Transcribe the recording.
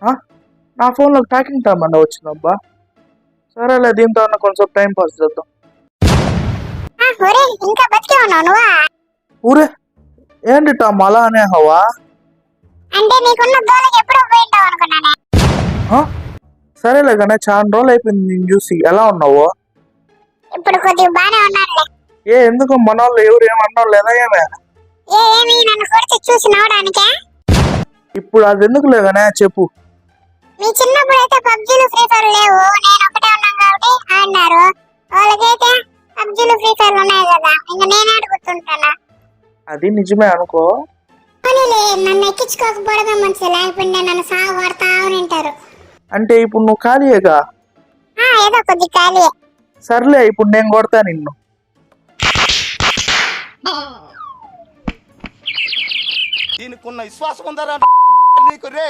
ఆ? నా ఫోన్లో ట్రాకింగ్ టామ్ వచ్చిందబ్బా. సరేలే, దీంతో అన్న కొంచెం టైం పాస్ చేద్దాం. ఇంకా బతికే ఉన్నావు నువ్వా? ఊరే, ఏంటి టామ్ అలా అనేహవా? అంటే నీకున్న దోలకి ఎప్పుడో పోయింటావు అనుకున్నానే. సరేలే కానీ చాలా రోజులు అయిపోయింది నేను చూసి. ఎలా ఉన్నావు? ఇప్పుడు కొద్దిగా బానే ఉన్నానులే. ఎందుకు మన వాళ్ళు ఎవరు ఏమన్నా లేదా ఏమే? ఏమి నన్ను కొడితే చూసి నవ్వడానికే? ఇప్పుడు అది ఎందుకు లేదనే చెప్పు. మీ చిన్నప్పుడు అయితే పబ్జీలు ఫ్రీ ఫైర్ లేవు, నేను ఒకటే ఉన్నాను కాబట్టి ఆడినారు. వాళ్ళకైతే పబ్జీలు ఫ్రీ ఫైర్ ఉన్నాయి కదా, ఇంకా నేనే గుర్తుంటానా? అది నిజమే అనుకో. నన్ను ఎక్కించుకోకపోవడమే మంచిది, లేకపోతే నన్ను సాగు కొడతా ఉంటారు. అంటే ఇప్పుడు నువ్వు ఖాళీయేగా? ఏదో కొద్ది ఖాళీ. సర్లే, ఇప్పుడు నేను కొడతా నిన్ను. దీనికి విశ్వాసం ఉందా నీకు రే?